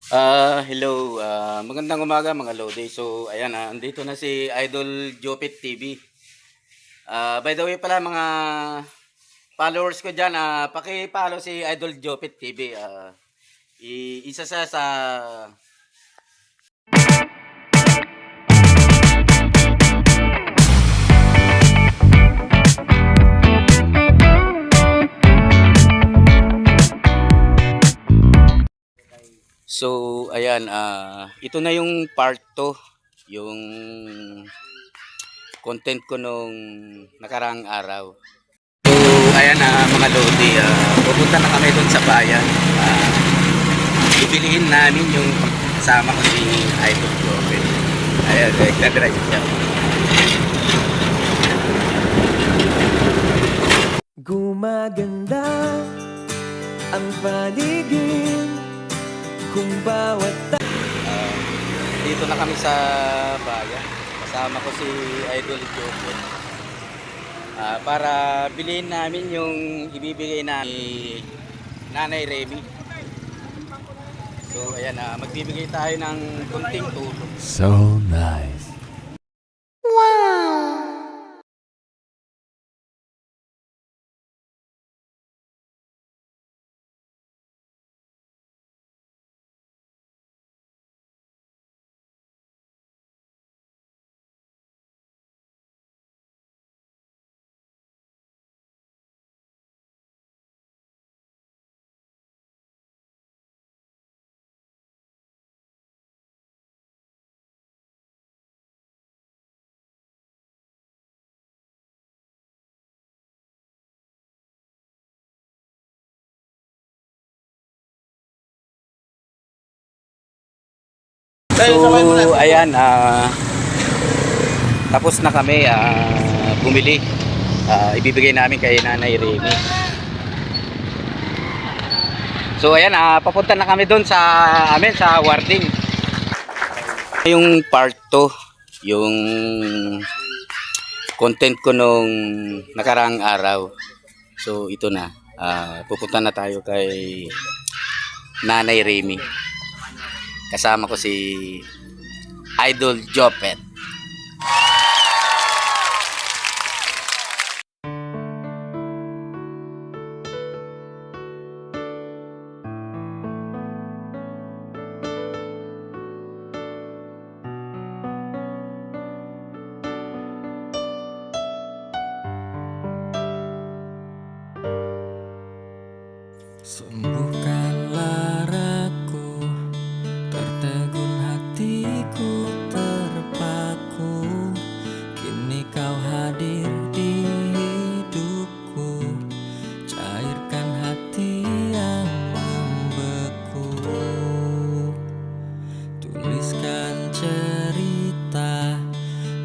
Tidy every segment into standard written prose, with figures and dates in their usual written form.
Hello. Magandang umaga mga Lodi. So, ayan andito na si Idol Jopit TV. By the way pala mga followers ko diyan, paki-follow si Idol Jopit TV. Isa sa So, ayan, ito na yung part 2, yung content ko nung nakarang araw. So, ayan mga Lodi, pupunta na kami doon sa bayan. Bibilihin namin yung kasama ko si Idol Jopit. Ayan, nagdadrive siya. Gumaganda ang paligid kung bawat Dito na kami sa bayan. Kasama ko si Idol Jopit. Para bilhin namin yung ibibigay na ni Nanay Remy. So ayan, magbibigay tayo ng kunting tulong. So nice. So ayan, tapos na kami bumili. Ibibigay namin kay Nanay Remy. So ayan, papunta na kami doon sa amin sa Warding. Yung part 2, yung content ko nung nakarang araw. So ito na. Pupunta na tayo kay Nanay Remy. Kasama ko si Idol Jopet. Sembuhkan laraku, tertegun hatiku terpaku. Kini kau hadir di hidupku, cairkan hati yang membeku. Tuliskan cerita,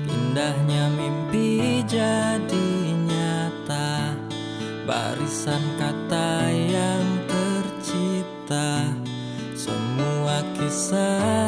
indahnya mimpi jadi nyata. Barisan kata yang tercipta, semua kisah